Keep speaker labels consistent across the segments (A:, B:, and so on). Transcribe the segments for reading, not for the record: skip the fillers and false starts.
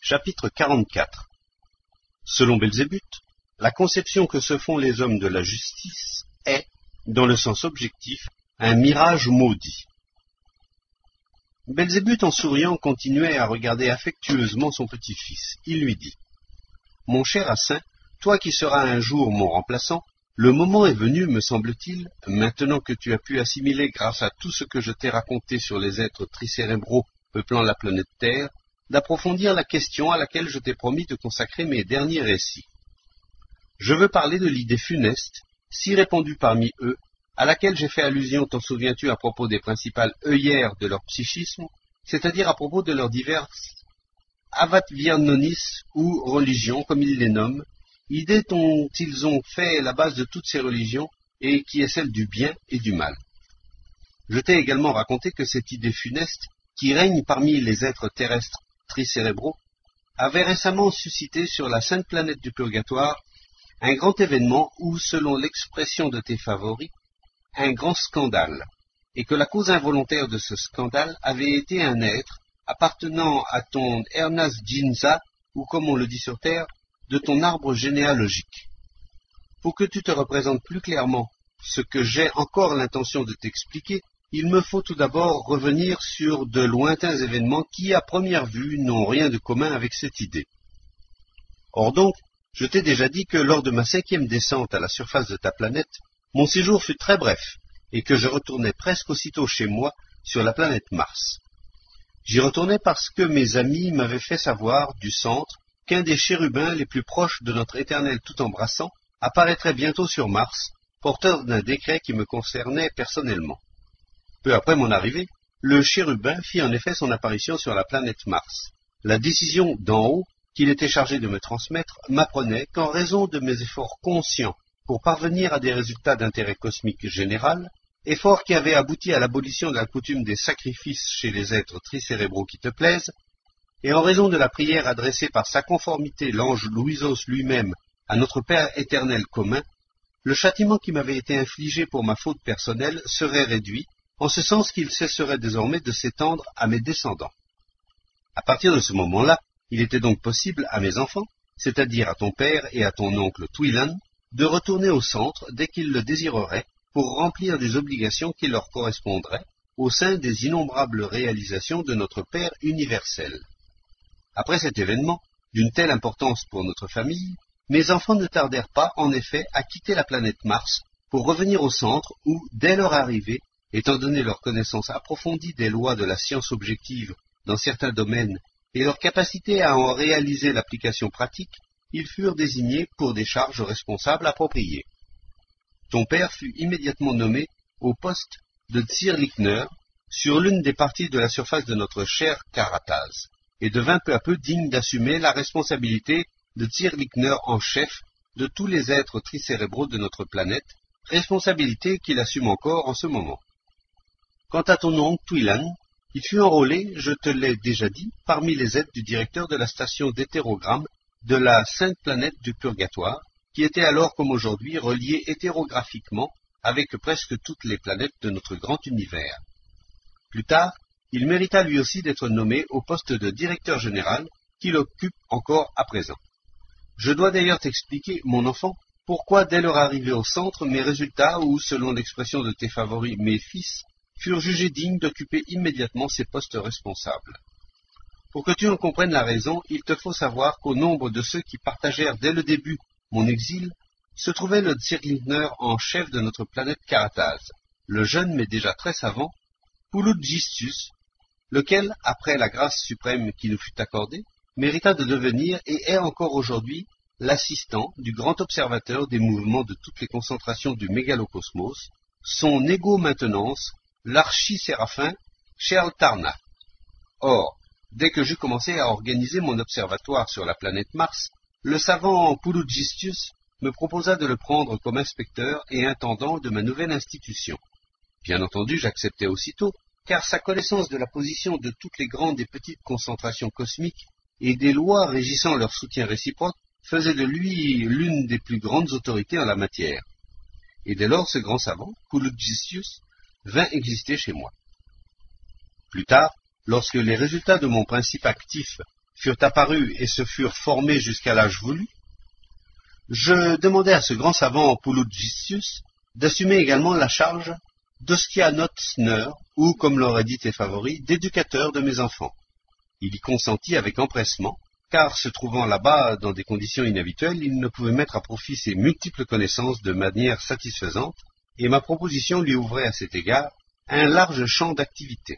A: Chapitre 44. Selon Belzébuth, la conception que se font les hommes de la justice est, dans le sens objectif, un mirage maudit. Belzébuth, en souriant, continuait à regarder affectueusement son petit-fils. Il lui dit : « Mon cher Assin, toi qui seras un jour mon remplaçant, le moment est venu, me semble-t-il, maintenant que tu as pu assimiler grâce à tout ce que je t'ai raconté sur les êtres tricérébraux peuplant la planète Terre, d'approfondir la question à laquelle je t'ai promis de consacrer mes derniers récits. Je veux parler de l'idée funeste, si répandue parmi eux, à laquelle j'ai fait allusion, t'en souviens-tu, à propos des principales œillères de leur psychisme, c'est-à-dire à propos de leurs diverses avatvianonis ou religions, comme ils les nomment, idée dont ils ont fait la base de toutes ces religions et qui est celle du bien et du mal. Je t'ai également raconté que cette idée funeste, qui règne parmi les êtres terrestres tricérébraux, avait récemment suscité sur la sainte planète du purgatoire un grand événement ou, selon l'expression de tes favoris, un grand scandale, et que la cause involontaire de ce scandale avait été un être appartenant à ton Hernas Jinza, ou comme on le dit sur Terre, de ton arbre généalogique. Pour que tu te représentes plus clairement ce que j'ai encore l'intention de t'expliquer, il me faut tout d'abord revenir sur de lointains événements qui, à première vue, n'ont rien de commun avec cette idée. Or donc, je t'ai déjà dit que lors de ma 5e descente à la surface de ta planète, mon séjour fut très bref, et que je retournais presque aussitôt chez moi sur la planète Mars. J'y retournais parce que mes amis m'avaient fait savoir, du centre, qu'un des chérubins les plus proches de notre éternel tout embrassant apparaîtrait bientôt sur Mars, porteur d'un décret qui me concernait personnellement. Peu après mon arrivée, le chérubin fit en effet son apparition sur la planète Mars. La décision d'en haut qu'il était chargé de me transmettre m'apprenait qu'en raison de mes efforts conscients pour parvenir à des résultats d'intérêt cosmique général, efforts qui avaient abouti à l'abolition de la coutume des sacrifices chez les êtres tricérébraux qui te plaisent, et en raison de la prière adressée par sa conformité l'ange Louisos lui-même à notre Père éternel commun, le châtiment qui m'avait été infligé pour ma faute personnelle serait réduit, en ce sens qu'il cesserait désormais de s'étendre à mes descendants. À partir de ce moment-là, il était donc possible à mes enfants, c'est-à-dire à ton père et à ton oncle Twilan, de retourner au centre dès qu'ils le désireraient pour remplir des obligations qui leur correspondraient au sein des innombrables réalisations de notre Père universel. Après cet événement, d'une telle importance pour notre famille, mes enfants ne tardèrent pas, en effet, à quitter la planète Mars pour revenir au centre où, dès leur arrivée, étant donné leur connaissance approfondie des lois de la science objective dans certains domaines et leur capacité à en réaliser l'application pratique, ils furent désignés pour des charges responsables appropriées. Ton père fut immédiatement nommé au poste de Tsirlikner sur l'une des parties de la surface de notre cher Karataz, et devint peu à peu digne d'assumer la responsabilité de Tsirlikner en chef de tous les êtres tricérébraux de notre planète, responsabilité qu'il assume encore en ce moment. Quant à ton oncle Twilan, il fut enrôlé, je te l'ai déjà dit, parmi les aides du directeur de la station d'hétérogramme de la sainte planète du purgatoire, qui était alors comme aujourd'hui reliée hétérographiquement avec presque toutes les planètes de notre grand univers. Plus tard, il mérita lui aussi d'être nommé au poste de directeur général qu'il occupe encore à présent. Je dois d'ailleurs t'expliquer, mon enfant, pourquoi dès leur arrivée au centre, mes résultats, ou selon l'expression de tes favoris, mes fils, furent jugés dignes d'occuper immédiatement ces postes responsables. Pour que tu en comprennes la raison, il te faut savoir qu'au nombre de ceux qui partagèrent dès le début mon exil, se trouvait le Tsirlikner en chef de notre planète Karataz, le jeune mais déjà très savant, Puludgistus, lequel, après la grâce suprême qui nous fut accordée, mérita de devenir et est encore aujourd'hui l'assistant du grand observateur des mouvements de toutes les concentrations du mégalocosmos, son égaux maintenance, l'archi-séraphin Sherl-Tarna. Or, dès que j'eus commencé à organiser mon observatoire sur la planète Mars, le savant Puludgistus me proposa de le prendre comme inspecteur et intendant de ma nouvelle institution. Bien entendu, j'acceptai aussitôt, car sa connaissance de la position de toutes les grandes et petites concentrations cosmiques et des lois régissant leur soutien réciproque faisait de lui l'une des plus grandes autorités en la matière. Et dès lors, ce grand savant, Puludgistus, vint exister chez moi. Plus tard, lorsque les résultats de mon principe actif furent apparus et se furent formés jusqu'à l'âge voulu, je demandai à ce grand savant Pouloudjicius d'assumer également la charge d'Oskianotzneur, ou, comme l'auraient dit tes favoris, d'éducateur de mes enfants. Il y consentit avec empressement, car se trouvant là-bas dans des conditions inhabituelles, il ne pouvait mettre à profit ses multiples connaissances de manière satisfaisante, et ma proposition lui ouvrait à cet égard un large champ d'activité.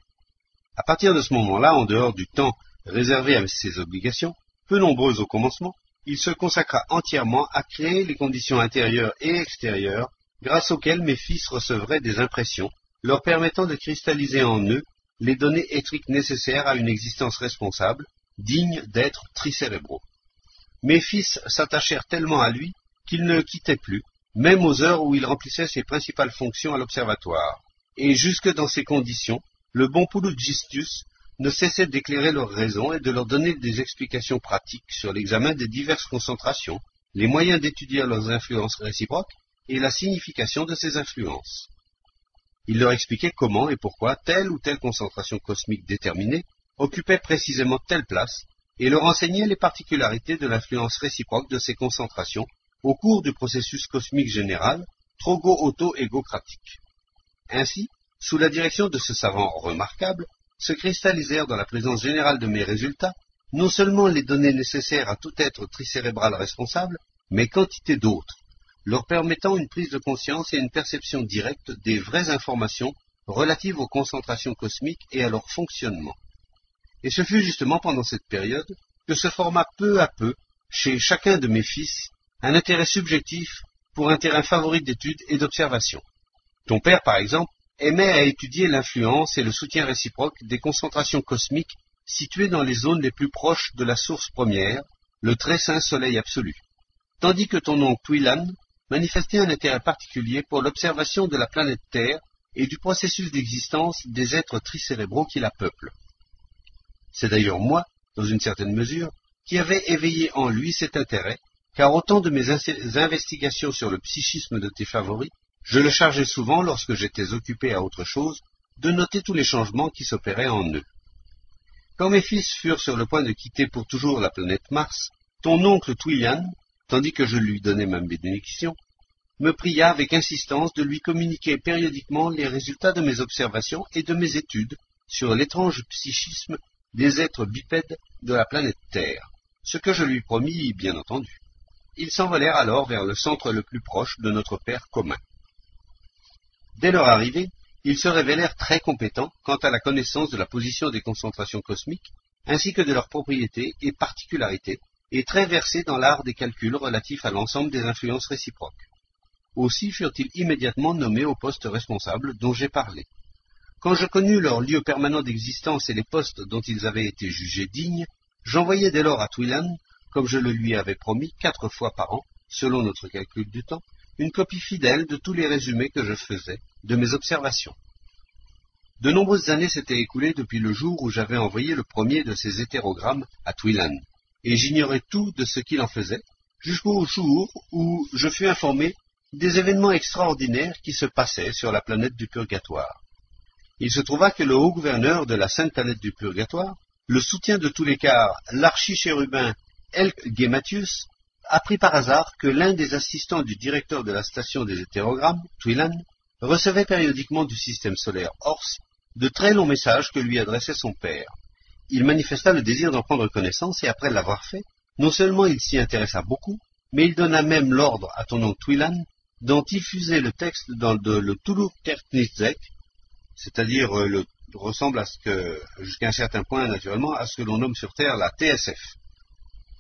A: À partir de ce moment-là, en dehors du temps réservé à ses obligations, peu nombreuses au commencement, il se consacra entièrement à créer les conditions intérieures et extérieures grâce auxquelles mes fils recevraient des impressions, leur permettant de cristalliser en eux les données électriques nécessaires à une existence responsable, digne d'être tricérébraux. Mes fils s'attachèrent tellement à lui qu'ils ne le quittaient plus, même aux heures où il remplissait ses principales fonctions à l'observatoire. Et jusque dans ces conditions, le bon Pouloudjicius ne cessait d'éclairer leurs raisons et de leur donner des explications pratiques sur l'examen des diverses concentrations, les moyens d'étudier leurs influences réciproques et la signification de ces influences. Il leur expliquait comment et pourquoi telle ou telle concentration cosmique déterminée occupait précisément telle place et leur enseignait les particularités de l'influence réciproque de ces concentrations au cours du processus cosmique général trogo-auto-égocratique. Ainsi, sous la direction de ce savant remarquable, se cristallisèrent dans la présence générale de mes résultats non seulement les données nécessaires à tout être tricérébral responsable, mais quantité d'autres, leur permettant une prise de conscience et une perception directe des vraies informations relatives aux concentrations cosmiques et à leur fonctionnement. Et ce fut justement pendant cette période que se forma peu à peu, chez chacun de mes fils, un intérêt subjectif pour un terrain favori d'étude et d'observation. Ton père, par exemple, aimait à étudier l'influence et le soutien réciproque des concentrations cosmiques situées dans les zones les plus proches de la source première, le très saint soleil absolu, tandis que ton oncle Twilan manifestait un intérêt particulier pour l'observation de la planète Terre et du processus d'existence des êtres tricérébraux qui la peuplent. C'est d'ailleurs moi, dans une certaine mesure, qui avais éveillé en lui cet intérêt, car au temps de mes investigations sur le psychisme de tes favoris, je le chargeais souvent, lorsque j'étais occupé à autre chose, de noter tous les changements qui s'opéraient en eux. Quand mes fils furent sur le point de quitter pour toujours la planète Mars, ton oncle Twilan, tandis que je lui donnais ma bénédiction, me pria avec insistance de lui communiquer périodiquement les résultats de mes observations et de mes études sur l'étrange psychisme des êtres bipèdes de la planète Terre, ce que je lui promis, bien entendu. Ils s'envolèrent alors vers le centre le plus proche de notre Père commun. Dès leur arrivée, ils se révélèrent très compétents quant à la connaissance de la position des concentrations cosmiques, ainsi que de leurs propriétés et particularités, et très versés dans l'art des calculs relatifs à l'ensemble des influences réciproques. Aussi furent-ils immédiatement nommés aux postes responsables dont j'ai parlé. Quand je connus leur lieu permanent d'existence et les postes dont ils avaient été jugés dignes, j'envoyai dès lors à Twilan, comme je le lui avais promis 4 fois par an, selon notre calcul du temps, une copie fidèle de tous les résumés que je faisais de mes observations. De nombreuses années s'étaient écoulées depuis le jour où j'avais envoyé le premier de ces hétérogrammes à Twilan, et j'ignorais tout de ce qu'il en faisait, jusqu'au jour où je fus informé des événements extraordinaires qui se passaient sur la planète du Purgatoire. Il se trouva que le haut-gouverneur de la sainte planète du Purgatoire, le soutien de tous les quarts, l'archichérubin Elk-Gematius, apprit par hasard que l'un des assistants du directeur de la station des hétérogrammes, Twilan, recevait périodiquement du système solaire Ors de très longs messages que lui adressait son père. Il manifesta le désir d'en prendre connaissance et après l'avoir fait, non seulement il s'y intéressa beaucoup, mais il donna même l'ordre à ton oncle Twilan d'en diffuser le texte dans le Tuluk-Tertnitzek, c'est-à-dire ressemble à ce que, jusqu'à un certain point naturellement, à ce que l'on nomme sur Terre la TSF.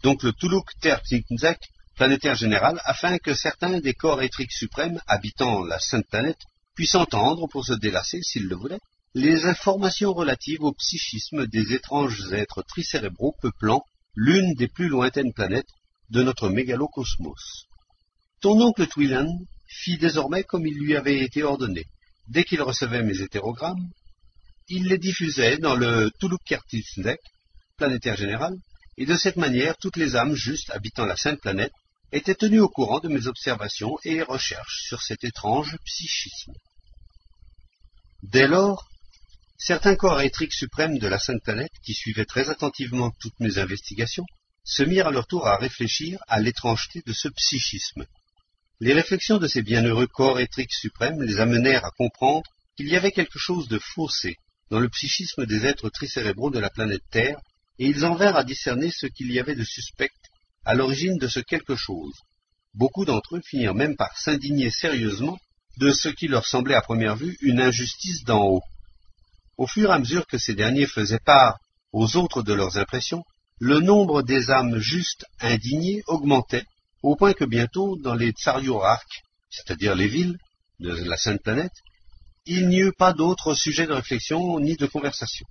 A: Donc le Tuluk-Tertnitzek, planétaire général, afin que certains des corps éthriques suprêmes habitant la sainte planète puissent entendre, pour se délasser, s'ils le voulaient, les informations relatives au psychisme des étranges êtres tricérébraux peuplant l'une des plus lointaines planètes de notre mégalocosmos. Ton oncle Twilan fit désormais comme il lui avait été ordonné. Dès qu'il recevait mes hétérogrammes, il les diffusait dans le Tuluk-Tertnitzek, planétaire général, et de cette manière toutes les âmes justes habitant la sainte planète étaient tenues au courant de mes observations et recherches sur cet étrange psychisme. Dès lors, certains corps éthriques suprêmes de la Sainte Planète, qui suivaient très attentivement toutes mes investigations, se mirent à leur tour à réfléchir à l'étrangeté de ce psychisme. Les réflexions de ces bienheureux corps éthriques suprêmes les amenèrent à comprendre qu'il y avait quelque chose de faussé dans le psychisme des êtres tricérébraux de la planète Terre, et ils en vinrent à discerner ce qu'il y avait de suspect à l'origine de ce quelque chose. Beaucoup d'entre eux finirent même par s'indigner sérieusement de ce qui leur semblait à première vue une injustice d'en haut. Au fur et à mesure que ces derniers faisaient part aux autres de leurs impressions, le nombre des âmes justes indignées augmentait, au point que bientôt, dans les tsariorarques, c'est-à-dire les villes de la Sainte Planète, il n'y eut pas d'autre sujet de réflexion ni de conversation.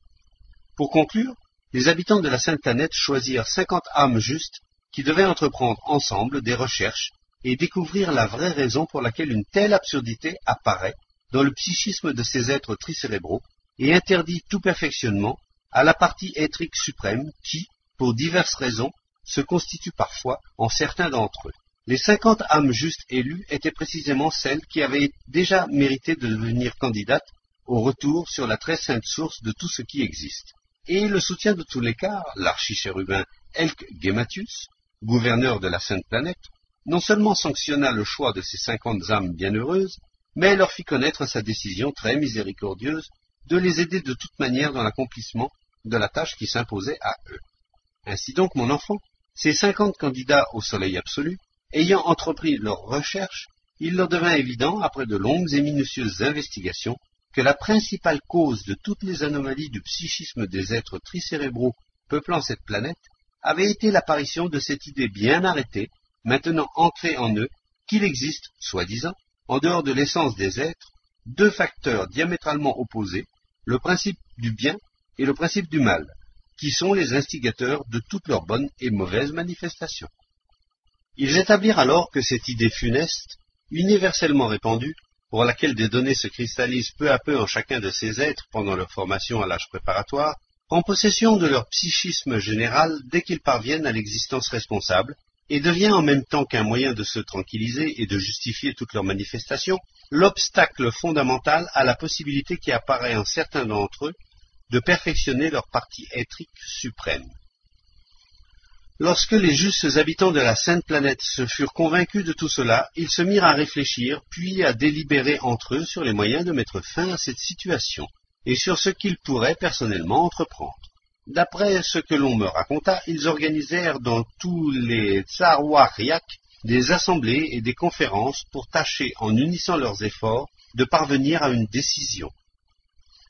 A: Pour conclure, les habitants de la Sainte Planète choisirent 50 âmes justes qui devaient entreprendre ensemble des recherches et découvrir la vraie raison pour laquelle une telle absurdité apparaît dans le psychisme de ces êtres tricérébraux et interdit tout perfectionnement à la partie éthrique suprême qui, pour diverses raisons, se constitue parfois en certains d'entre eux. Les 50 âmes justes élues étaient précisément celles qui avaient déjà mérité de devenir candidates au retour sur la très sainte source de tout ce qui existe. Et le soutien de tous les cas, l'archichérubin Elk Gematius, gouverneur de la Sainte Planète, non seulement sanctionna le choix de ces 50 âmes bienheureuses, mais leur fit connaître sa décision très miséricordieuse de les aider de toute manière dans l'accomplissement de la tâche qui s'imposait à eux. Ainsi donc, mon enfant, ces 50 candidats au soleil absolu, ayant entrepris leurs recherches, il leur devint évident, après de longues et minutieuses investigations, que la principale cause de toutes les anomalies du psychisme des êtres tricérébraux peuplant cette planète avait été l'apparition de cette idée bien arrêtée, maintenant ancrée en eux, qu'il existe, soi-disant, en dehors de l'essence des êtres, deux facteurs diamétralement opposés, le principe du bien et le principe du mal, qui sont les instigateurs de toutes leurs bonnes et mauvaises manifestations. Ils établirent alors que cette idée funeste, universellement répandue, pour laquelle des données se cristallisent peu à peu en chacun de ces êtres pendant leur formation à l'âge préparatoire, prend possession de leur psychisme général dès qu'ils parviennent à l'existence responsable, et devient en même temps qu'un moyen de se tranquilliser et de justifier toutes leurs manifestations, l'obstacle fondamental à la possibilité qui apparaît en certains d'entre eux de perfectionner leur partie éthrique suprême. Lorsque les justes habitants de la Sainte Planète se furent convaincus de tout cela, ils se mirent à réfléchir, puis à délibérer entre eux sur les moyens de mettre fin à cette situation, et sur ce qu'ils pourraient personnellement entreprendre. D'après ce que l'on me raconta, ils organisèrent dans tous les tsarwariaks des assemblées et des conférences pour tâcher, en unissant leurs efforts, de parvenir à une décision.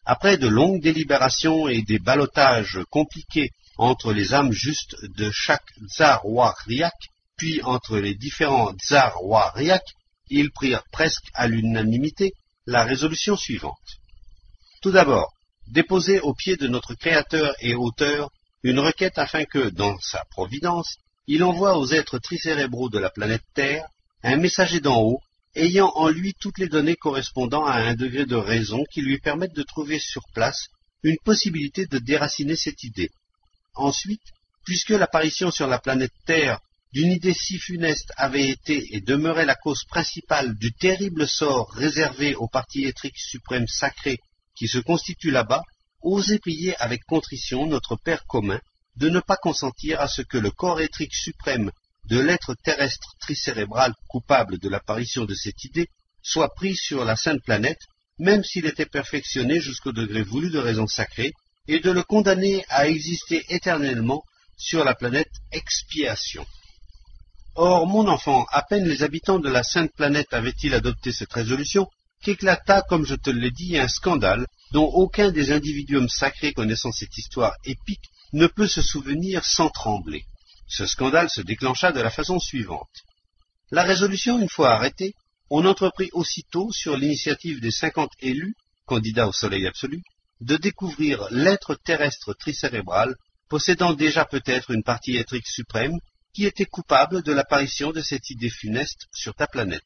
A: Après de longues délibérations et des ballottages compliqués entre les âmes justes de chaque tsarwariak, puis entre les différents tsarwariaks, ils prirent presque à l'unanimité la résolution suivante. Tout d'abord, déposer aux pieds de notre Créateur et Auteur une requête afin que, dans sa providence, il envoie aux êtres tricérébraux de la planète Terre un messager d'en haut, ayant en lui toutes les données correspondant à un degré de raison qui lui permettent de trouver sur place une possibilité de déraciner cette idée. Ensuite, puisque l'apparition sur la planète Terre d'une idée si funeste avait été et demeurait la cause principale du terrible sort réservé aux parties éthriques suprêmes sacrées qui se constituent là-bas, osez prier avec contrition notre Père commun de ne pas consentir à ce que le corps éthrique suprême de l'être terrestre tricérébral coupable de l'apparition de cette idée soit pris sur la sainte planète, même s'il était perfectionné jusqu'au degré voulu de raison sacrée, et de le condamner à exister éternellement sur la planète expiation. Or, mon enfant, à peine les habitants de la sainte planète avaient-ils adopté cette résolution, qu'éclata, comme je te l'ai dit, un scandale dont aucun des individuums sacrés connaissant cette histoire épique ne peut se souvenir sans trembler. Ce scandale se déclencha de la façon suivante. La résolution, une fois arrêtée, on entreprit aussitôt, sur l'initiative des 50 élus, candidats au soleil absolu, de découvrir l'être terrestre tricérébral, possédant déjà peut-être une partie éthrique suprême, qui était coupable de l'apparition de cette idée funeste sur ta planète.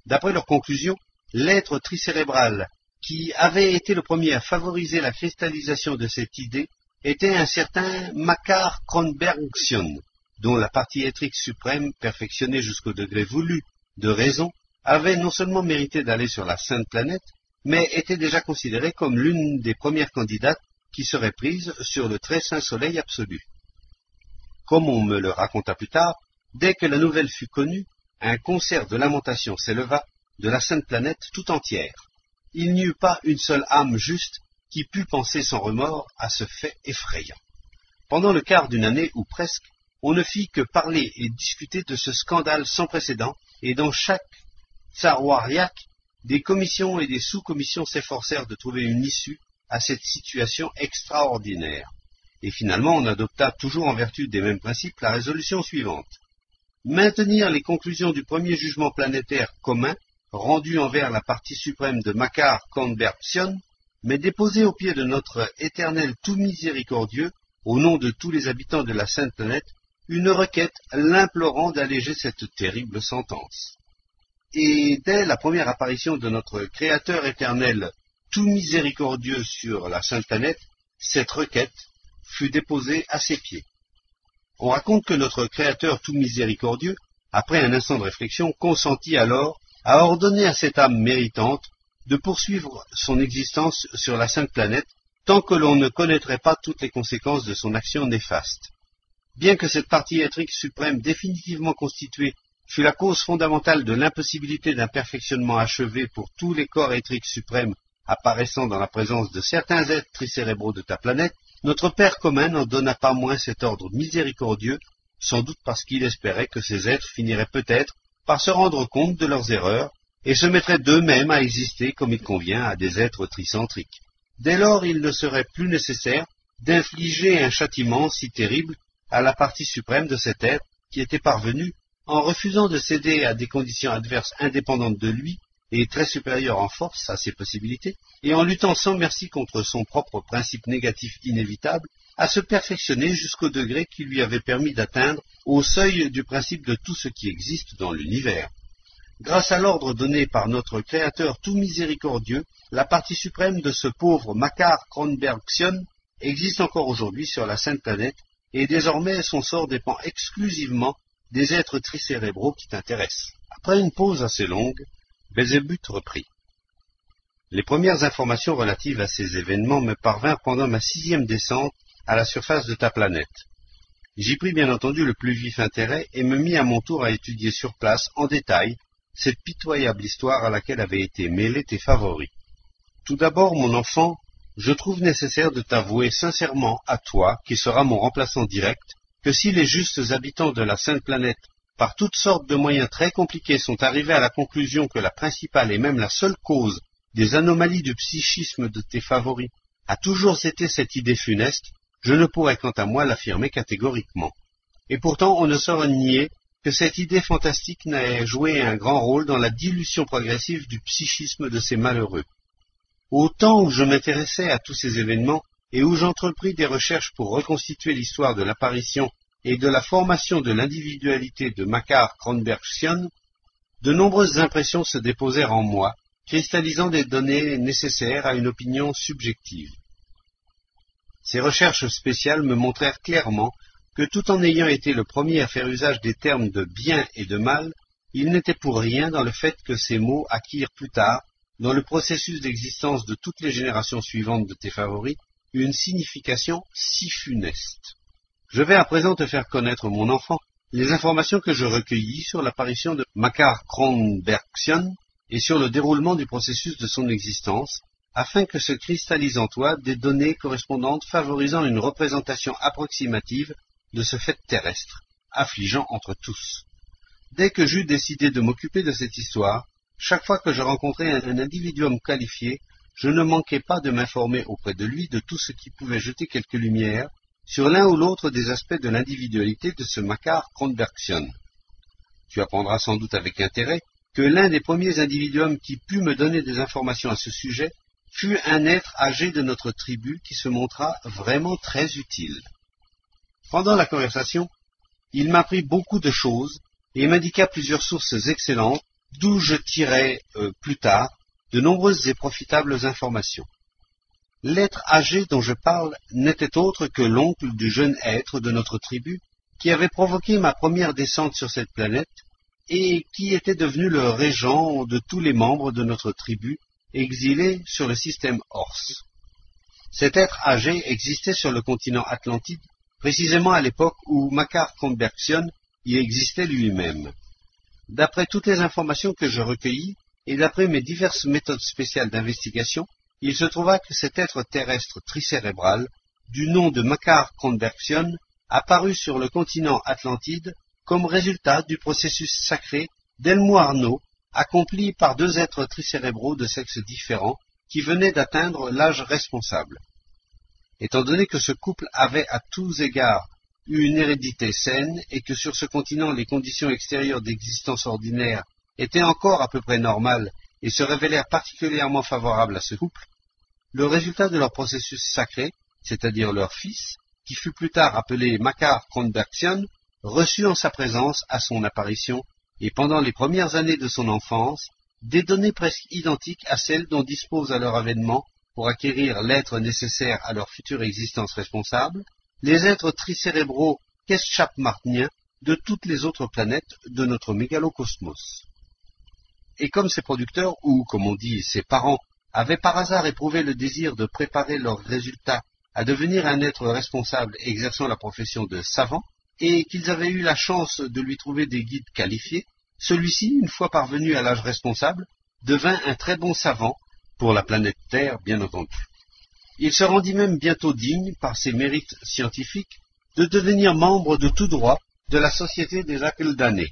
A: D'après leur conclusion, l'être tricérébral, qui avait été le premier à favoriser la cristallisation de cette idée, était un certain Makar Kronbergsion, dont la partie éthrique suprême, perfectionnée jusqu'au degré voulu de raison, avait non seulement mérité d'aller sur la sainte planète, mais était déjà considérée comme l'une des premières candidates qui serait prise sur le très saint soleil absolu. Comme on me le raconta plus tard, dès que la nouvelle fut connue, un concert de lamentation s'éleva de la sainte planète tout entière. Il n'y eut pas une seule âme juste qui pût penser sans remords à ce fait effrayant. Pendant le quart d'une année, ou presque, on ne fit que parler et discuter de ce scandale sans précédent, et dans chaque Tsarwariak, des commissions et des sous-commissions s'efforcèrent de trouver une issue à cette situation extraordinaire. Et finalement, on adopta, toujours en vertu des mêmes principes, la résolution suivante. Maintenir les conclusions du premier jugement planétaire commun, rendu envers la partie suprême de Makar Konbergsion, mais déposer au pied de notre éternel tout miséricordieux, au nom de tous les habitants de la sainte planète, une requête l'implorant d'alléger cette terrible sentence. Et dès la première apparition de notre Créateur éternel tout miséricordieux sur la sainte planète, cette requête fut déposée à ses pieds. On raconte que notre Créateur tout miséricordieux, après un instant de réflexion, consentit alors à ordonner à cette âme méritante de poursuivre son existence sur la sainte planète tant que l'on ne connaîtrait pas toutes les conséquences de son action néfaste. Bien que cette partie éthérique suprême définitivement constituée fût la cause fondamentale de l'impossibilité d'un perfectionnement achevé pour tous les corps éthériques suprêmes apparaissant dans la présence de certains êtres tricérébraux de ta planète, notre Père commun n'en donna pas moins cet ordre miséricordieux, sans doute parce qu'il espérait que ces êtres finiraient peut-être par se rendre compte de leurs erreurs et se mettraient d'eux-mêmes à exister comme il convient à des êtres tricentriques. Dès lors, il ne serait plus nécessaire d'infliger un châtiment si terrible à la partie suprême de cet être qui était parvenu, en refusant de céder à des conditions adverses indépendantes de lui et très supérieures en force à ses possibilités, et en luttant sans merci contre son propre principe négatif inévitable, à se perfectionner jusqu'au degré qui lui avait permis d'atteindre au seuil du principe de tout ce qui existe dans l'univers. Grâce à l'ordre donné par notre Créateur tout miséricordieux, la partie suprême de ce pauvre Makar Konbergsion existe encore aujourd'hui sur la sainte planète, et désormais son sort dépend exclusivement des êtres tricérébraux qui t'intéressent. Après une pause assez longue, Belzébuth reprit. Les premières informations relatives à ces événements me parvinrent pendant ma 6e descente à la surface de ta planète. J'y pris bien entendu le plus vif intérêt et me mis à mon tour à étudier sur place, en détail, cette pitoyable histoire à laquelle avaient été mêlés tes favoris. Tout d'abord, mon enfant, je trouve nécessaire de t'avouer sincèrement à toi, qui seras mon remplaçant direct, que si les justes habitants de la sainte planète, par toutes sortes de moyens très compliqués, sont arrivés à la conclusion que la principale et même la seule cause des anomalies du psychisme de tes favoris a toujours été cette idée funeste, je ne pourrais quant à moi l'affirmer catégoriquement. Et pourtant on ne saurait nier que cette idée fantastique n'ait joué un grand rôle dans la dilution progressive du psychisme de ces malheureux. Au temps où je m'intéressais à tous ces événements et où j'entrepris des recherches pour reconstituer l'histoire de l'apparition et de la formation de l'individualité de Makar Konbergsion, de nombreuses impressions se déposèrent en moi, cristallisant des données nécessaires à une opinion subjective. Ces recherches spéciales me montrèrent clairement que tout en ayant été le premier à faire usage des termes de bien et de mal, il n'était pour rien dans le fait que ces mots acquirent plus tard, dans le processus d'existence de toutes les générations suivantes de tes favoris, une signification si funeste. Je vais à présent te faire connaître, mon enfant, les informations que je recueillis sur l'apparition de Makar Konbergsion et sur le déroulement du processus de son existence, afin que se cristallisent en toi des données correspondantes favorisant une représentation approximative de ce fait terrestre, affligeant entre tous. Dès que j'eus décidé de m'occuper de cette histoire, chaque fois que je rencontrais un individuum qualifié, je ne manquais pas de m'informer auprès de lui de tout ce qui pouvait jeter quelque lumière sur l'un ou l'autre des aspects de l'individualité de ce Makar Konbergsion. Tu apprendras sans doute avec intérêt que l'un des premiers individuums qui put me donner des informations à ce sujet fut un être âgé de notre tribu qui se montra vraiment très utile. Pendant la conversation, il m'apprit beaucoup de choses et m'indiqua plusieurs sources excellentes d'où je tirai plus tard de nombreuses et profitables informations. L'être âgé dont je parle n'était autre que l'oncle du jeune être de notre tribu qui avait provoqué ma première descente sur cette planète et qui était devenu le régent de tous les membres de notre tribu exilé sur le système Orse. Cet être âgé existait sur le continent Atlantide, précisément à l'époque où Makar Kronbergson y existait lui-même. D'après toutes les informations que je recueillis, et d'après mes diverses méthodes spéciales d'investigation, il se trouva que cet être terrestre tricérébral, du nom de Makar Kronbergson, apparut sur le continent Atlantide comme résultat du processus sacré d'Elmo Arnaud, accompli par deux êtres tricérébraux de sexes différents qui venaient d'atteindre l'âge responsable. Étant donné que ce couple avait à tous égards eu une hérédité saine et que sur ce continent les conditions extérieures d'existence ordinaire étaient encore à peu près normales et se révélèrent particulièrement favorables à ce couple, le résultat de leur processus sacré, c'est-à-dire leur fils, qui fut plus tard appelé Makar Kronbergson, reçut en sa présence à son apparition et pendant les premières années de son enfance des données presque identiques à celles dont disposent à leur avènement, pour acquérir l'être nécessaire à leur future existence responsable, les êtres tricérébraux Keschap-Martniens de toutes les autres planètes de notre mégalocosmos. Et comme ses producteurs, ou comme on dit ses parents, avaient par hasard éprouvé le désir de préparer leurs résultats à devenir un être responsable exerçant la profession de savant, et qu'ils avaient eu la chance de lui trouver des guides qualifiés, celui-ci, une fois parvenu à l'âge responsable, devint un très bon savant, pour la planète Terre, bien entendu. Il se rendit même bientôt digne, par ses mérites scientifiques, de devenir membre de tout droit de la Société des Akeldanés.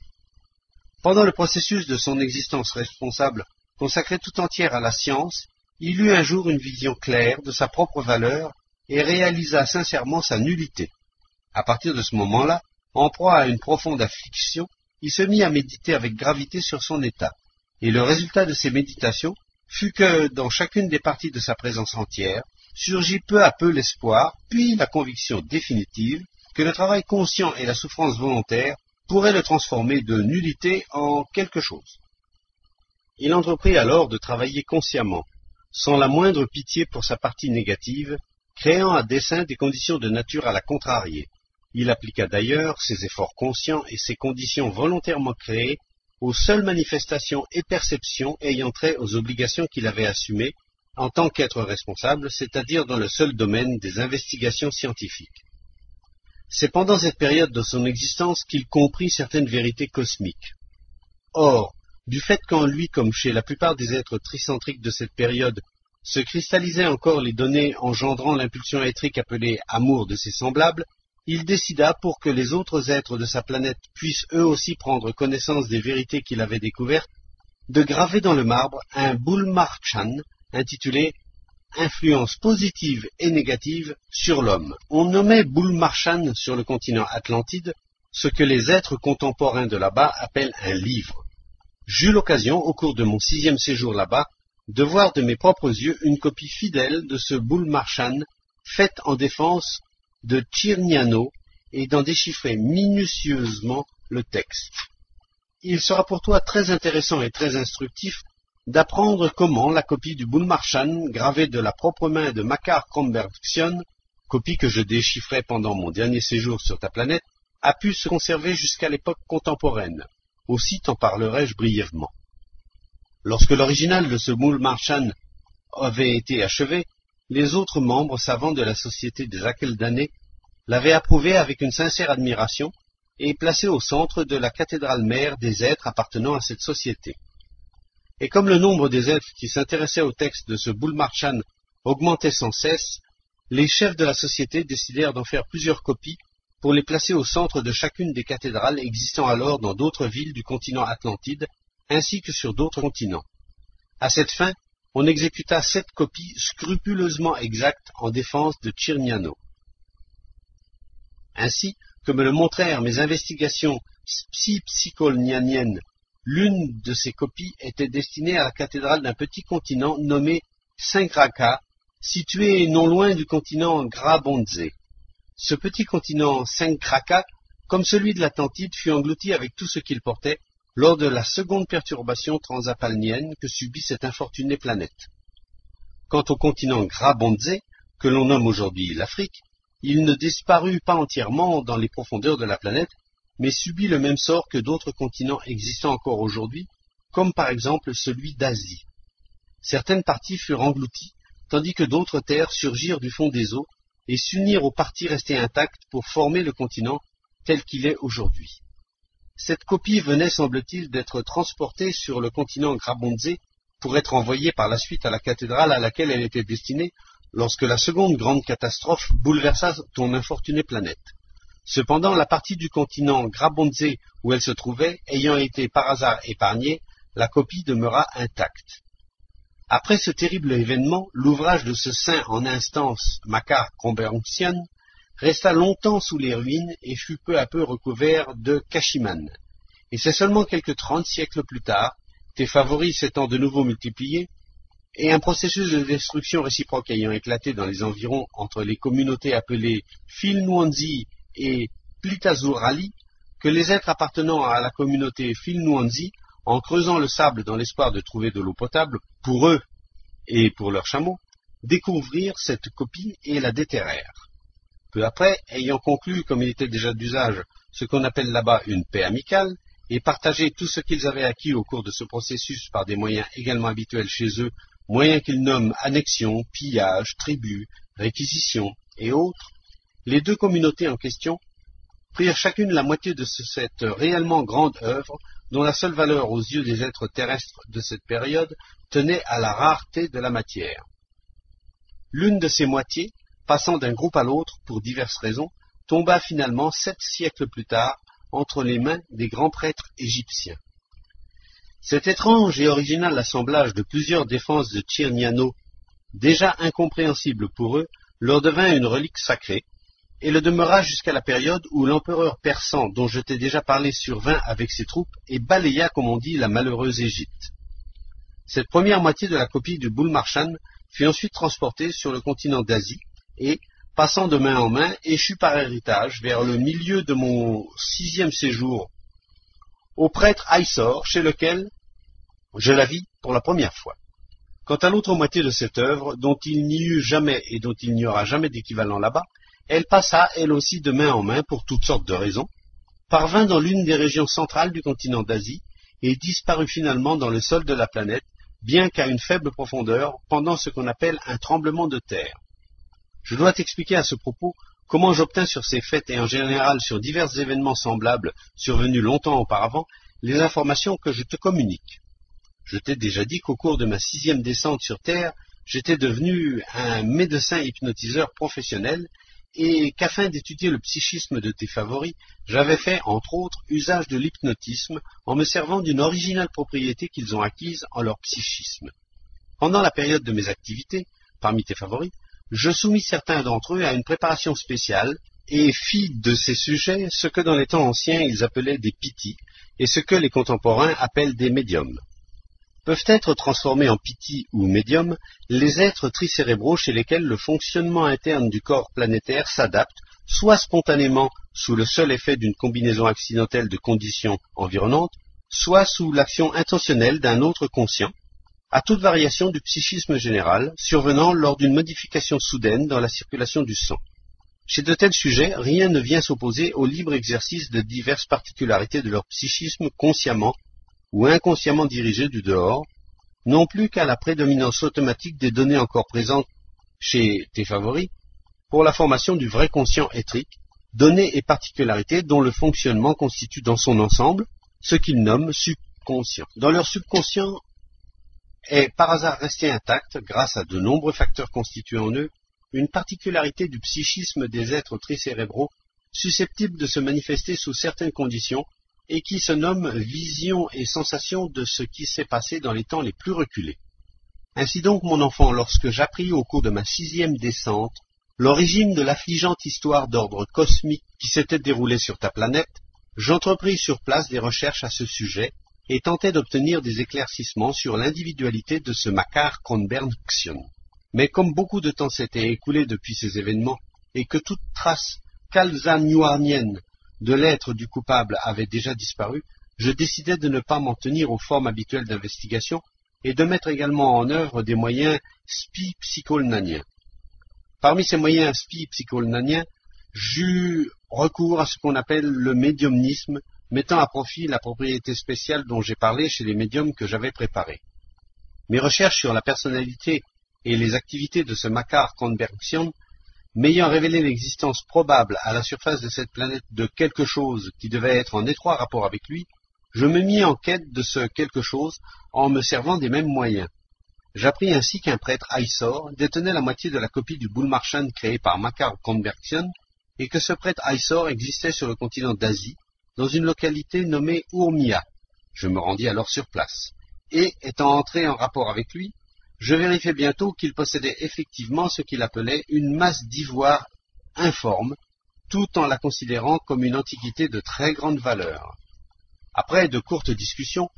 A: Pendant le processus de son existence responsable, consacrée tout entière à la science, il eut un jour une vision claire de sa propre valeur et réalisa sincèrement sa nullité. À partir de ce moment-là, en proie à une profonde affliction, il se mit à méditer avec gravité sur son état, et le résultat de ses méditations fut que, dans chacune des parties de sa présence entière, surgit peu à peu l'espoir, puis la conviction définitive que le travail conscient et la souffrance volontaire pourraient le transformer de nullité en quelque chose. Il entreprit alors de travailler consciemment, sans la moindre pitié pour sa partie négative, créant à dessein des conditions de nature à la contrarier. Il appliqua d'ailleurs ses efforts conscients et ses conditions volontairement créées aux seules manifestations et perceptions ayant trait aux obligations qu'il avait assumées en tant qu'être responsable, c'est-à-dire dans le seul domaine des investigations scientifiques. C'est pendant cette période de son existence qu'il comprit certaines vérités cosmiques. Or, du fait qu'en lui, comme chez la plupart des êtres tricentriques de cette période, se cristallisaient encore les données engendrant l'impulsion éthrique appelée amour de ses semblables, il décida, pour que les autres êtres de sa planète puissent eux aussi prendre connaissance des vérités qu'il avait découvertes, de graver dans le marbre un Bulmarchan intitulé « Influence positive et négative sur l'homme ». On nommait Bulmarchan sur le continent Atlantide ce que les êtres contemporains de là-bas appellent un livre. J'eus l'occasion, au cours de mon 6e séjour là-bas, de voir de mes propres yeux une copie fidèle de ce Bulmarchan faite en défense de Tchirniano et d'en déchiffrer minutieusement le texte. Il sera pour toi très intéressant et très instructif d'apprendre comment la copie du Bulmarchan, gravée de la propre main de Makar Kronbergson, copie que je déchiffrais pendant mon dernier séjour sur ta planète, a pu se conserver jusqu'à l'époque contemporaine. Aussi t'en parlerai-je brièvement. Lorsque l'original de ce Bulmarchan avait été achevé, les autres membres savants de la Société des Akeldanés l'avaient approuvé avec une sincère admiration et placé au centre de la cathédrale mère des êtres appartenant à cette société. Et comme le nombre des êtres qui s'intéressaient au texte de ce Bulmarchan augmentait sans cesse, les chefs de la société décidèrent d'en faire plusieurs copies pour les placer au centre de chacune des cathédrales existant alors dans d'autres villes du continent Atlantide, ainsi que sur d'autres continents. À cette fin, on exécuta 7 copies scrupuleusement exactes en défense de Tchirniano. Ainsi que me le montrèrent mes investigations psychonianiennes, l'une de ces copies était destinée à la cathédrale d'un petit continent nommé Singraka, situé non loin du continent Grabondze. Ce petit continent Singraka, comme celui de l'Atlantide, fut englouti avec tout ce qu'il portait lors de la seconde perturbation transapalnienne que subit cette infortunée planète. Quant au continent Grabondze, que l'on nomme aujourd'hui l'Afrique, il ne disparut pas entièrement dans les profondeurs de la planète, mais subit le même sort que d'autres continents existants encore aujourd'hui, comme par exemple celui d'Asie. Certaines parties furent englouties, tandis que d'autres terres surgirent du fond des eaux et s'unirent aux parties restées intactes pour former le continent tel qu'il est aujourd'hui. Cette copie venait, semble-t-il, d'être transportée sur le continent Grabondze pour être envoyée par la suite à la cathédrale à laquelle elle était destinée lorsque la seconde grande catastrophe bouleversa ton infortunée planète. Cependant, la partie du continent Grabondze où elle se trouvait, ayant été par hasard épargnée, la copie demeura intacte. Après ce terrible événement, l'ouvrage de ce saint en instance, Makar Kombergsion, resta longtemps sous les ruines et fut peu à peu recouvert de Kashiman. Et c'est seulement quelques 30 siècles plus tard, tes favoris s'étant de nouveau multipliés, et un processus de destruction réciproque ayant éclaté dans les environs entre les communautés appelées Filnwanzi et Plitazurali, que les êtres appartenant à la communauté Filnwanzi, en creusant le sable dans l'espoir de trouver de l'eau potable, pour eux et pour leurs chameaux, découvrirent cette copie et la déterrèrent. Peu après, ayant conclu, comme il était déjà d'usage, ce qu'on appelle là-bas une paix amicale, et partagé tout ce qu'ils avaient acquis au cours de ce processus par des moyens également habituels chez eux, moyens qu'ils nomment annexion, pillage, tribut, réquisition et autres, les deux communautés en question prirent chacune la moitié de cette réellement grande œuvre, dont la seule valeur aux yeux des êtres terrestres de cette période tenait à la rareté de la matière. L'une de ces moitiés, passant d'un groupe à l'autre pour diverses raisons, tomba finalement 7 siècles plus tard entre les mains des grands prêtres égyptiens. Cet étrange et original assemblage de plusieurs défenses de Tchirniano, déjà incompréhensible pour eux, leur devint une relique sacrée, et le demeura jusqu'à la période où l'empereur persan, dont je t'ai déjà parlé, survint avec ses troupes et balaya, comme on dit, la malheureuse Égypte. Cette première moitié de la copie du Boulmarshan fut ensuite transportée sur le continent d'Asie et, passant de main en main, échut par héritage vers le milieu de mon 6e séjour au prêtre Aïssor, chez lequel je la vis pour la première fois. Quant à l'autre moitié de cette œuvre, dont il n'y eut jamais et dont il n'y aura jamais d'équivalent là-bas, elle passa, elle aussi, de main en main pour toutes sortes de raisons, parvint dans l'une des régions centrales du continent d'Asie et disparut finalement dans le sol de la planète, bien qu'à une faible profondeur, pendant ce qu'on appelle un tremblement de terre. Je dois t'expliquer à ce propos comment j'obtins sur ces faits et en général sur divers événements semblables survenus longtemps auparavant les informations que je te communique. Je t'ai déjà dit qu'au cours de ma 6e descente sur Terre, j'étais devenu un médecin hypnotiseur professionnel et qu'afin d'étudier le psychisme de tes favoris, j'avais fait, entre autres, usage de l'hypnotisme en me servant d'une originale propriété qu'ils ont acquise en leur psychisme. Pendant la période de mes activités, parmi tes favoris, je soumis certains d'entre eux à une préparation spéciale et fis de ces sujets ce que dans les temps anciens ils appelaient des pittis et ce que les contemporains appellent des médiums. Peuvent être transformés en pittis ou médiums les êtres tricérébraux chez lesquels le fonctionnement interne du corps planétaire s'adapte, soit spontanément sous le seul effet d'une combinaison accidentelle de conditions environnantes, soit sous l'action intentionnelle d'un autre conscient, à toute variation du psychisme général, survenant lors d'une modification soudaine dans la circulation du sang. Chez de tels sujets, rien ne vient s'opposer au libre exercice de diverses particularités de leur psychisme consciemment ou inconsciemment dirigées du dehors, non plus qu'à la prédominance automatique des données encore présentes chez tes favoris, pour la formation du vrai conscient éthrique, données et particularités dont le fonctionnement constitue dans son ensemble ce qu'ils nomment subconscient. Dans leur subconscient est par hasard resté intact, grâce à de nombreux facteurs constitués en eux, une particularité du psychisme des êtres tricérébraux susceptible de se manifester sous certaines conditions et qui se nomme vision et sensation de ce qui s'est passé dans les temps les plus reculés. Ainsi donc, mon enfant, lorsque j'appris au cours de ma 6e descente l'origine de l'affligeante histoire d'ordre cosmique qui s'était déroulée sur ta planète, j'entrepris sur place des recherches à ce sujet et tentai d'obtenir des éclaircissements sur l'individualité de ce Makar Kombergsion. Mais comme beaucoup de temps s'était écoulé depuis ces événements et que toute trace kalzanyuarnienne de l'être du coupable avait déjà disparu, je décidai de ne pas m'en tenir aux formes habituelles d'investigation et de mettre également en œuvre des moyens spi-psycholnaniens. Parmi ces moyens spi-psycholnaniens, j'eus recours à ce qu'on appelle le médiumnisme, mettant à profit la propriété spéciale dont j'ai parlé chez les médiums que j'avais préparés. Mes recherches sur la personnalité et les activités de ce Makar Kronbergson m'ayant révélé l'existence probable à la surface de cette planète de quelque chose qui devait être en étroit rapport avec lui, je me mis en quête de ce quelque chose en me servant des mêmes moyens. J'appris ainsi qu'un prêtre Aysor détenait la moitié de la copie du Bullmarchand créé par Makar Kronbergson et que ce prêtre Aysor existait sur le continent d'Asie, dans une localité nommée Urmia. Je me rendis alors sur place, et, étant entré en rapport avec lui, je vérifiai bientôt qu'il possédait effectivement ce qu'il appelait une masse d'ivoire informe, tout en la considérant comme une antiquité de très grande valeur. Après de courtes discussions,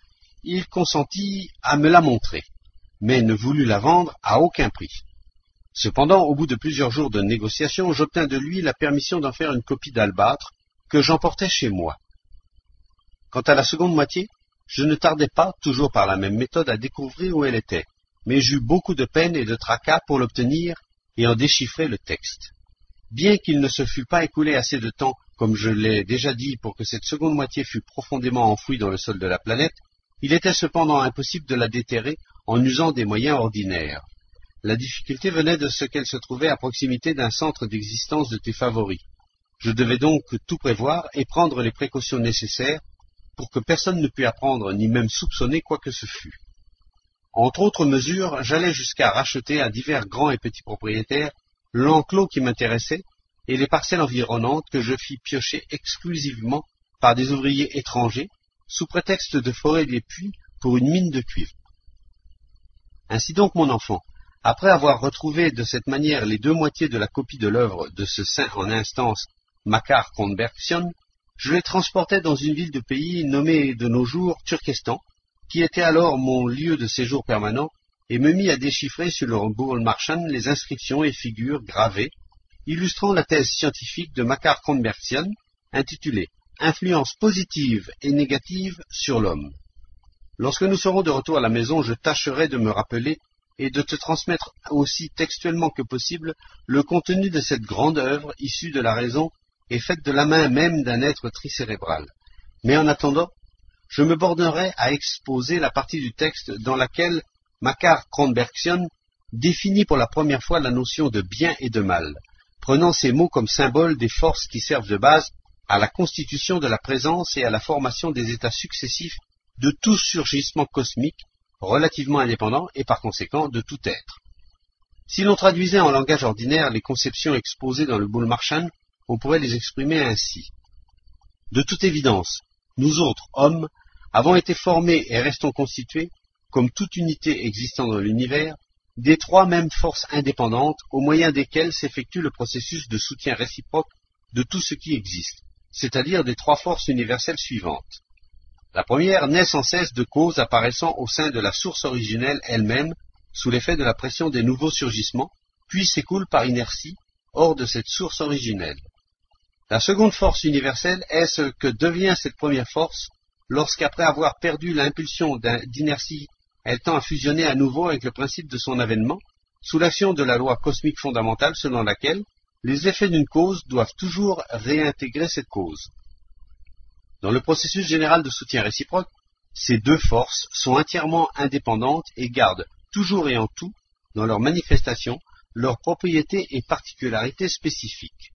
A: il consentit à me la montrer, mais ne voulut la vendre à aucun prix. Cependant, au bout de plusieurs jours de négociations, j'obtins de lui la permission d'en faire une copie d'albâtre que j'emportai chez moi. Quant à la seconde moitié, je ne tardai pas, toujours par la même méthode, à découvrir où elle était, mais j'eus beaucoup de peine et de tracas pour l'obtenir et en déchiffrer le texte. Bien qu'il ne se fût pas écoulé assez de temps, comme je l'ai déjà dit, pour que cette seconde moitié fût profondément enfouie dans le sol de la planète, il était cependant impossible de la déterrer en usant des moyens ordinaires. La difficulté venait de ce qu'elle se trouvait à proximité d'un centre d'existence de tes favoris. Je devais donc tout prévoir et prendre les précautions nécessaires pour que personne ne pût apprendre ni même soupçonner quoi que ce fût. Entre autres mesures, j'allais jusqu'à racheter à divers grands et petits propriétaires l'enclos qui m'intéressait et les parcelles environnantes que je fis piocher exclusivement par des ouvriers étrangers, sous prétexte de forer des puits pour une mine de cuivre. Ainsi donc, mon enfant, après avoir retrouvé de cette manière les deux moitiés de la copie de l'œuvre de ce saint en instance Makar Kronbergson, je les transportai dans une ville de pays nommée de nos jours Turkestan, qui était alors mon lieu de séjour permanent, et me mis à déchiffrer sur le Bullmarchand les inscriptions et figures gravées, illustrant la thèse scientifique de Makar Kronbergson, intitulée « Influence positive et négative sur l'homme ». Lorsque nous serons de retour à la maison, je tâcherai de me rappeler et de te transmettre aussi textuellement que possible le contenu de cette grande œuvre issue de la raison et faite de la main même d'un être tricérébral. Mais en attendant, je me bornerai à exposer la partie du texte dans laquelle Makar Kronbergson définit pour la première fois la notion de bien et de mal, prenant ces mots comme symbole des forces qui servent de base à la constitution de la présence et à la formation des états successifs de tout surgissement cosmique, relativement indépendant et par conséquent de tout être. Si l'on traduisait en langage ordinaire les conceptions exposées dans le Bullmarchand, on pourrait les exprimer ainsi. De toute évidence, nous autres, hommes, avons été formés et restons constitués, comme toute unité existant dans l'univers, des trois mêmes forces indépendantes au moyen desquelles s'effectue le processus de soutien réciproque de tout ce qui existe, c'est-à-dire des trois forces universelles suivantes. La première naît sans cesse de causes apparaissant au sein de la source originelle elle-même, sous l'effet de la pression des nouveaux surgissements, puis s'écoule par inertie hors de cette source originelle. La seconde force universelle est ce que devient cette première force lorsqu'après avoir perdu l'impulsion d'inertie, elle tend à fusionner à nouveau avec le principe de son avènement, sous l'action de la loi cosmique fondamentale selon laquelle les effets d'une cause doivent toujours réintégrer cette cause. Dans le processus général de soutien réciproque, ces deux forces sont entièrement indépendantes et gardent toujours et en tout, dans leur manifestation, leurs propriétés et particularités spécifiques.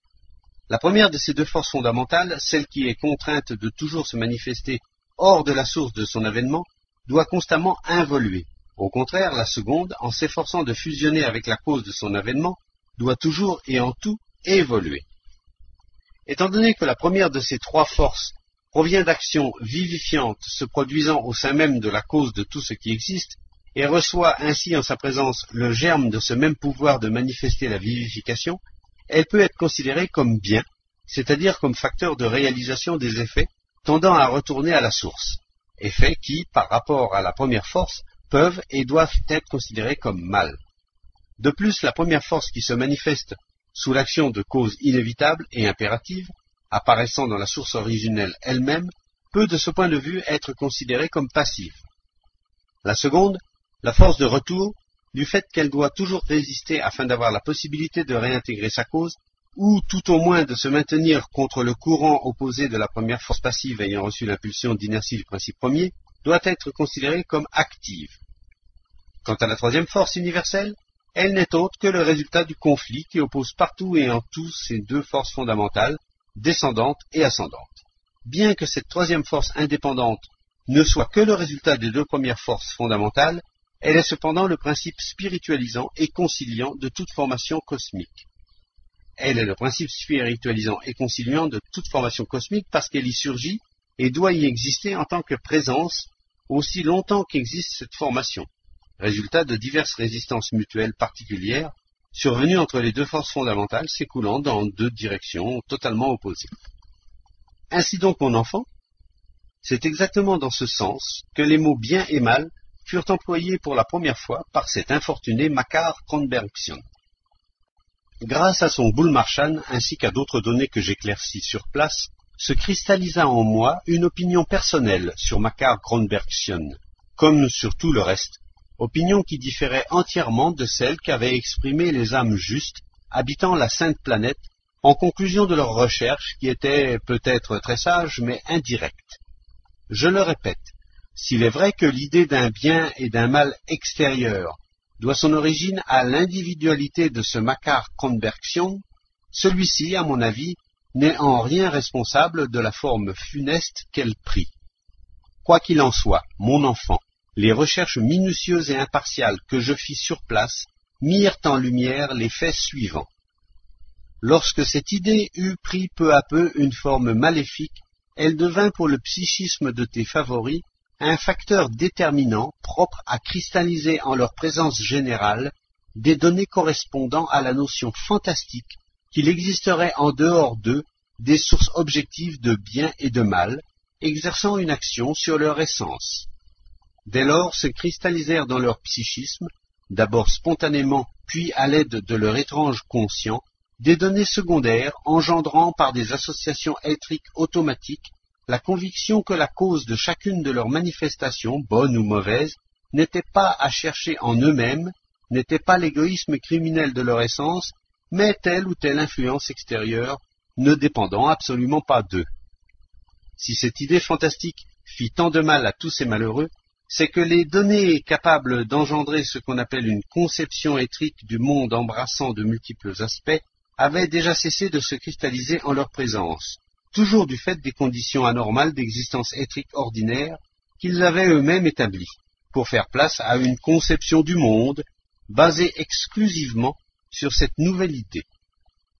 A: La première de ces deux forces fondamentales, celle qui est contrainte de toujours se manifester hors de la source de son avènement, doit constamment involuer. Au contraire, la seconde, en s'efforçant de fusionner avec la cause de son avènement, doit toujours et en tout évoluer. Étant donné que la première de ces trois forces provient d'actions vivifiantes se produisant au sein même de la cause de tout ce qui existe, et reçoit ainsi en sa présence le germe de ce même pouvoir de manifester la vivification, elle peut être considérée comme bien, c'est-à-dire comme facteur de réalisation des effets tendant à retourner à la source, effets qui, par rapport à la première force, peuvent et doivent être considérés comme mal. De plus, la première force qui se manifeste sous l'action de causes inévitables et impératives, apparaissant dans la source originelle elle-même, peut de ce point de vue être considérée comme passive. La seconde, la force de retour, du fait qu'elle doit toujours résister afin d'avoir la possibilité de réintégrer sa cause, ou tout au moins de se maintenir contre le courant opposé de la première force passive ayant reçu l'impulsion d'inertie du principe premier, doit être considérée comme active. Quant à la troisième force universelle, elle n'est autre que le résultat du conflit qui oppose partout et en tout ces deux forces fondamentales, descendantes et ascendantes. Bien que cette troisième force indépendante ne soit que le résultat des deux premières forces fondamentales, elle est cependant le principe spiritualisant et conciliant de toute formation cosmique. Elle est le principe spiritualisant et conciliant de toute formation cosmique parce qu'elle y surgit et doit y exister en tant que présence aussi longtemps qu'existe cette formation, résultat de diverses résistances mutuelles particulières survenues entre les deux forces fondamentales s'écoulant dans deux directions totalement opposées. Ainsi donc, mon enfant, c'est exactement dans ce sens que les mots bien et mal furent employés pour la première fois par cet infortuné Makar Kronbergson. Grâce à son Boulmarchan ainsi qu'à d'autres données que j'éclaircis sur place, se cristallisa en moi une opinion personnelle sur Makar Kronbergson, comme sur tout le reste, opinion qui différait entièrement de celle qu'avaient exprimée les âmes justes habitant la sainte planète en conclusion de leurs recherches qui étaient peut-être très sages mais indirectes. Je le répète, s'il est vrai que l'idée d'un bien et d'un mal extérieur doit son origine à l'individualité de ce Makar Kronbergson, celui-ci, à mon avis, n'est en rien responsable de la forme funeste qu'elle prit. Quoi qu'il en soit, mon enfant, les recherches minutieuses et impartiales que je fis sur place mirent en lumière les faits suivants. Lorsque cette idée eut pris peu à peu une forme maléfique, elle devint pour le psychisme de tes favoris un facteur déterminant propre à cristalliser en leur présence générale des données correspondant à la notion fantastique qu'il existerait en dehors d'eux des sources objectives de bien et de mal, exerçant une action sur leur essence. Dès lors se cristallisèrent dans leur psychisme, d'abord spontanément puis à l'aide de leur étrange conscient, des données secondaires engendrant par des associations étriques automatiques la conviction que la cause de chacune de leurs manifestations, bonnes ou mauvaises, n'était pas à chercher en eux-mêmes, n'était pas l'égoïsme criminel de leur essence, mais telle ou telle influence extérieure, ne dépendant absolument pas d'eux. Si cette idée fantastique fit tant de mal à tous ces malheureux, c'est que les données capables d'engendrer ce qu'on appelle une conception étrique du monde embrassant de multiples aspects avaient déjà cessé de se cristalliser en leur présence, toujours du fait des conditions anormales d'existence étrique ordinaire qu'ils avaient eux-mêmes établies, pour faire place à une conception du monde basée exclusivement sur cette nouvelle idée.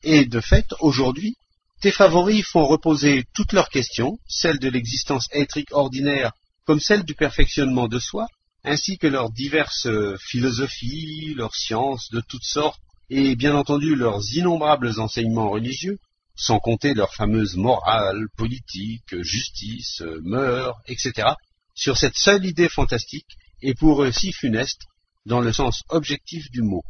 A: Et de fait, aujourd'hui, tes favoris font reposer toutes leurs questions, celles de l'existence étrique ordinaire comme celles du perfectionnement de soi, ainsi que leurs diverses philosophies, leurs sciences de toutes sortes, et bien entendu leurs innombrables enseignements religieux, sans compter leurs fameuses morales, politiques, justice, mœurs, etc., sur cette seule idée fantastique, et pour eux si funeste, dans le sens objectif du mot.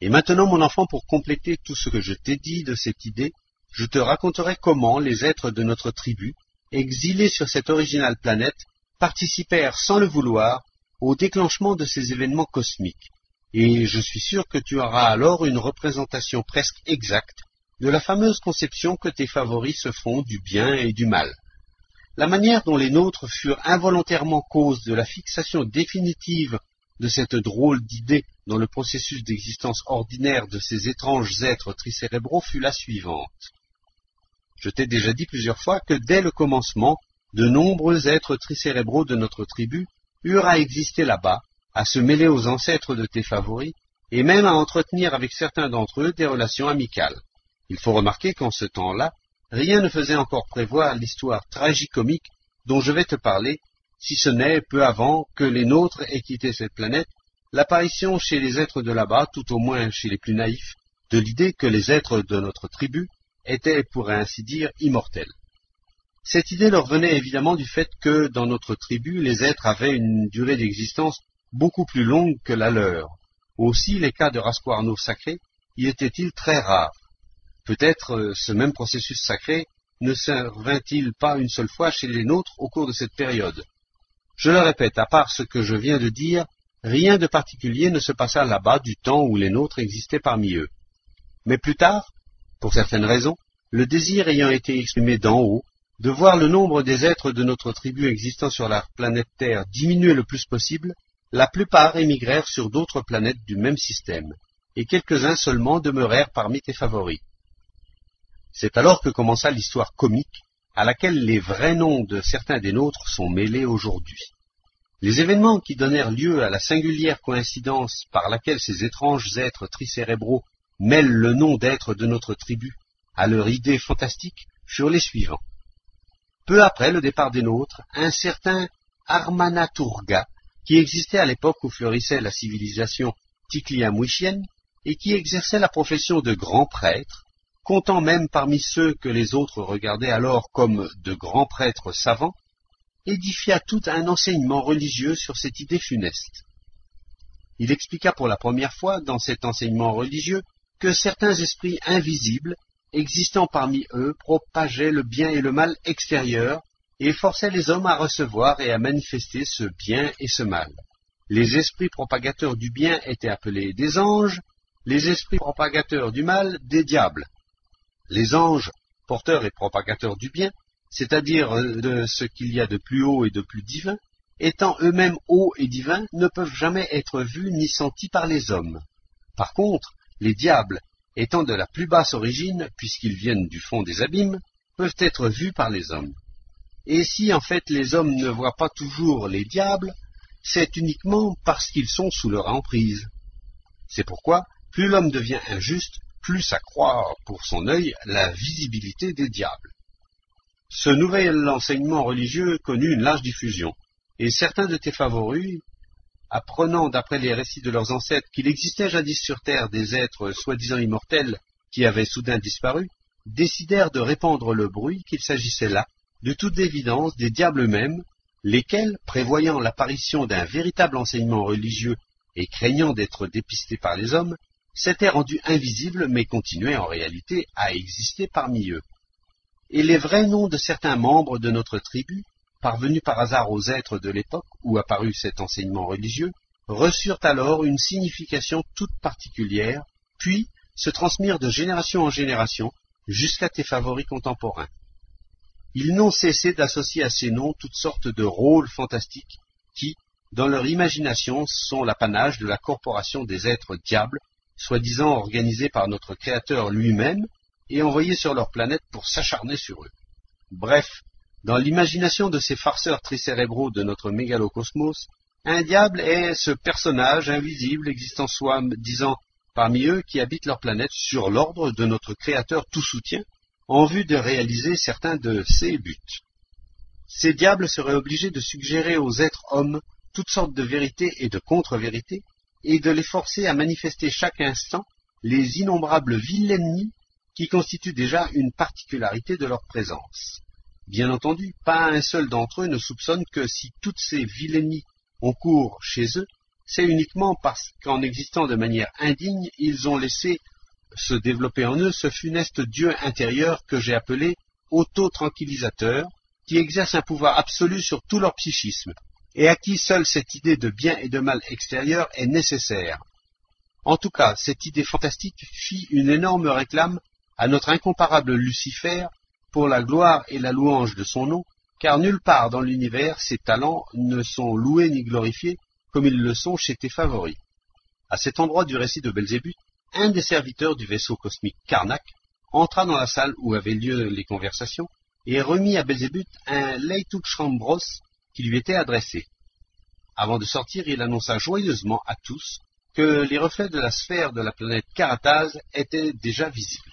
A: Et maintenant, mon enfant, pour compléter tout ce que je t'ai dit de cette idée, je te raconterai comment les êtres de notre tribu, exilés sur cette originale planète, participèrent sans le vouloir au déclenchement de ces événements cosmiques, et je suis sûr que tu auras alors une représentation presque exacte de la fameuse conception que tes favoris se font du bien et du mal. La manière dont les nôtres furent involontairement cause de la fixation définitive de cette drôle d'idée dans le processus d'existence ordinaire de ces étranges êtres tricérébraux fut la suivante. Je t'ai déjà dit plusieurs fois que dès le commencement, de nombreux êtres tricérébraux de notre tribu eurent à exister là-bas, à se mêler aux ancêtres de tes favoris, et même à entretenir avec certains d'entre eux des relations amicales. Il faut remarquer qu'en ce temps-là, rien ne faisait encore prévoir l'histoire tragicomique dont je vais te parler, si ce n'est peu avant que les nôtres aient quitté cette planète, l'apparition chez les êtres de là-bas, tout au moins chez les plus naïfs, de l'idée que les êtres de notre tribu étaient, pour ainsi dire, immortels. Cette idée leur venait évidemment du fait que, dans notre tribu, les êtres avaient une durée d'existence beaucoup plus longue que la leur. Aussi, les cas de rasquarno sacrés y étaient-ils très rares. Peut-être ce même processus sacré ne survint-il pas une seule fois chez les nôtres au cours de cette période. Je le répète, à part ce que je viens de dire, rien de particulier ne se passa là-bas du temps où les nôtres existaient parmi eux. Mais plus tard, pour certaines raisons, le désir ayant été exprimé d'en haut, de voir le nombre des êtres de notre tribu existant sur la planète Terre diminuer le plus possible, La plupart émigrèrent sur d'autres planètes du même système, et quelques-uns seulement demeurèrent parmi tes favoris. C'est alors que commença l'histoire comique, à laquelle les vrais noms de certains des nôtres sont mêlés aujourd'hui. Les événements qui donnèrent lieu à la singulière coïncidence par laquelle ces étranges êtres tricérébraux mêlent le nom d'êtres de notre tribu à leur idée fantastique furent les suivants. Peu après le départ des nôtres, un certain Armanaturga, qui existait à l'époque où fleurissait la civilisation ticliamwishienne et qui exerçait la profession de grand prêtre, comptant même parmi ceux que les autres regardaient alors comme de grands prêtres savants, édifia tout un enseignement religieux sur cette idée funeste. Il expliqua pour la première fois dans cet enseignement religieux que certains esprits invisibles, existant parmi eux, propageaient le bien et le mal extérieur et forçaient les hommes à recevoir et à manifester ce bien et ce mal. Les esprits propagateurs du bien étaient appelés des anges, les esprits propagateurs du mal des diables. Les anges, porteurs et propagateurs du bien, c'est-à-dire de ce qu'il y a de plus haut et de plus divin, étant eux-mêmes hauts et divins, ne peuvent jamais être vus ni sentis par les hommes. Par contre, les diables, étant de la plus basse origine, puisqu'ils viennent du fond des abîmes, peuvent être vus par les hommes. Et si en fait les hommes ne voient pas toujours les diables, c'est uniquement parce qu'ils sont sous leur emprise. C'est pourquoi, plus l'homme devient injuste, plus s'accroît pour son œil la visibilité des diables. Ce nouvel enseignement religieux connut une large diffusion, et certains de tes favoris, apprenant d'après les récits de leurs ancêtres qu'il existait jadis sur terre des êtres soi-disant immortels qui avaient soudain disparu, décidèrent de répandre le bruit qu'il s'agissait là, de toute évidence, des diables eux-mêmes, lesquels, prévoyant l'apparition d'un véritable enseignement religieux et craignant d'être dépistés par les hommes, s'étaient rendus invisibles mais continuaient en réalité à exister parmi eux. Et les vrais noms de certains membres de notre tribu, parvenus par hasard aux êtres de l'époque où apparut cet enseignement religieux, reçurent alors une signification toute particulière, puis se transmirent de génération en génération jusqu'à tes favoris contemporains. Ils n'ont cessé d'associer à ces noms toutes sortes de rôles fantastiques qui, dans leur imagination, sont l'apanage de la corporation des êtres diables, soi-disant organisés par notre Créateur lui-même, et envoyés sur leur planète pour s'acharner sur eux. Bref, dans l'imagination de ces farceurs tricérébraux de notre mégalocosmos, un diable est ce personnage invisible existant soi-disant parmi eux qui habitent leur planète sur l'ordre de notre Créateur tout soutien, en vue de réaliser certains de ses buts. Ces diables seraient obligés de suggérer aux êtres hommes toutes sortes de vérités et de contre-vérités, et de les forcer à manifester chaque instant les innombrables vilaineries qui constituent déjà une particularité de leur présence. Bien entendu, pas un seul d'entre eux ne soupçonne que si toutes ces vilaineries ont cours chez eux, c'est uniquement parce qu'en existant de manière indigne, ils ont laissé se développer en eux ce funeste Dieu intérieur que j'ai appelé auto-tranquillisateur, qui exerce un pouvoir absolu sur tout leur psychisme, et à qui seule cette idée de bien et de mal extérieur est nécessaire. En tout cas, cette idée fantastique fit une énorme réclame à notre incomparable Lucifer pour la gloire et la louange de son nom, car nulle part dans l'univers ses talents ne sont loués ni glorifiés comme ils le sont chez tes favoris. À cet endroit du récit de Belzébuth, un des serviteurs du vaisseau cosmique Karnak entra dans la salle où avaient lieu les conversations et remit à Belzébuth un Leituchambros qui lui était adressé. Avant de sortir, il annonça joyeusement à tous que les reflets de la sphère de la planète Karataz étaient déjà visibles.